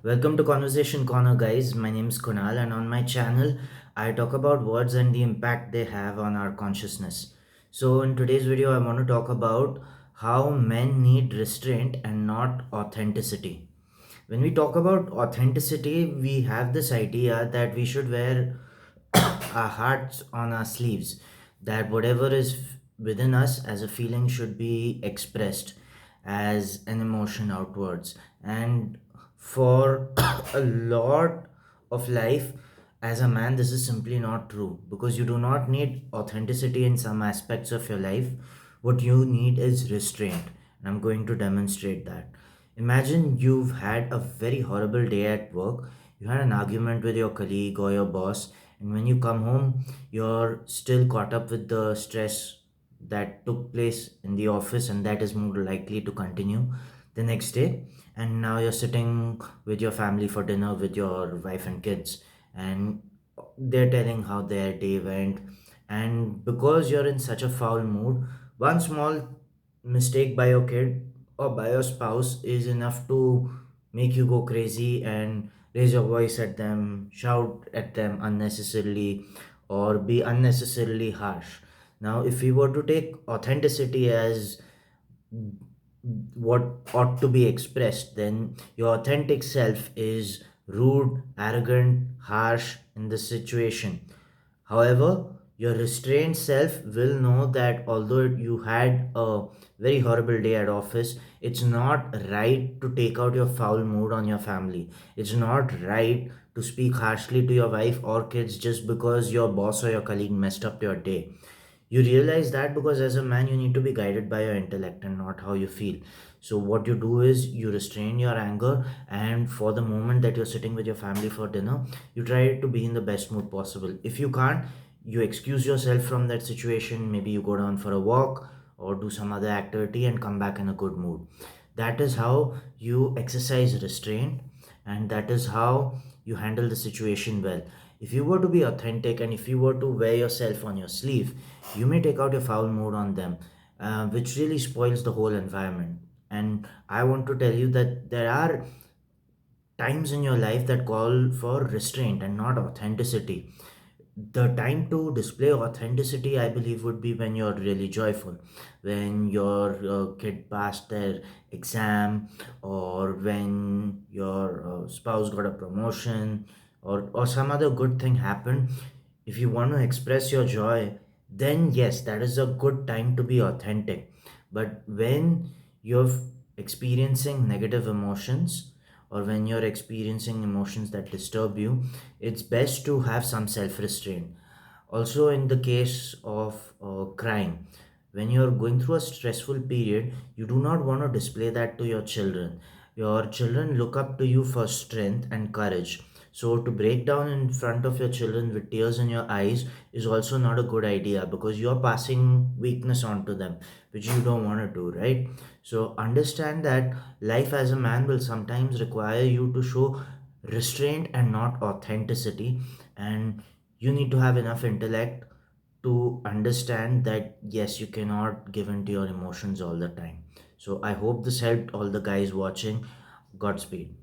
Welcome to Conversation Corner, guys. My name is Kunal, and on my channel, I talk about words and the impact they have on our consciousness. So, in today's video, I want to talk about how men need restraint and not authenticity. When we talk about authenticity, we have this idea that we should wear our hearts on our sleeves, that whatever is within us as a feeling should be expressed as an emotion outwards. And for a lot of life, as a man, this is simply not true, because you do not need authenticity in some aspects of your life. What you need is restraint, and I'm going to demonstrate that. Imagine you've had a very horrible day at work. You had an argument with your colleague or your boss, and when you come home, you're still caught up with the stress that took place in the office, and that is more likely to continue the next day. And now you're sitting with your family for dinner with your wife and kids, and they're telling how their day went. And because you're in such a foul mood, one small mistake by your kid or by your spouse is enough to make you go crazy and raise your voice at them, shout at them unnecessarily, or be unnecessarily harsh. Now, if we were to take authenticity as what ought to be expressed, then your authentic self is rude, arrogant, harsh in this situation. However, your restrained self will know that although you had a very horrible day at office, it's not right to take out your foul mood on your family. It's not right to speak harshly to your wife or kids just because your boss or your colleague messed up your day. You realize that because as a man, you need to be guided by your intellect and not how you feel. So what you do is you restrain your anger, and for the moment that you're sitting with your family for dinner, you try to be in the best mood possible. If you can't, you excuse yourself from that situation. Maybe you go down for a walk or do some other activity and come back in a good mood. That is how you exercise restraint, and that is how you handle the situation well. If you were to be authentic and if you were to wear yourself on your sleeve, you may take out your foul mood on them, which really spoils the whole environment. And I want to tell you that there are times in your life that call for restraint and not authenticity. The time to display authenticity, I believe, would be when you're really joyful, when your kid passed their exam, or when your spouse got a promotion, or some other good thing happened. If you want to express your joy, then yes, that is a good time to be authentic. But when you're experiencing negative emotions, or when you're experiencing emotions that disturb you, it's best to have some self restraint. Also, in the case of crying, when you're going through a stressful period, you do not want to display that to your children. Your children look up to you for strength and courage. So, to break down in front of your children with tears in your eyes is also not a good idea, because you're passing weakness onto them, which you don't want to do, right? So, understand that life as a man will sometimes require you to show restraint and not authenticity, and you need to have enough intellect to understand that yes, you cannot give in to your emotions all the time. So I hope this helped all the guys watching. Godspeed.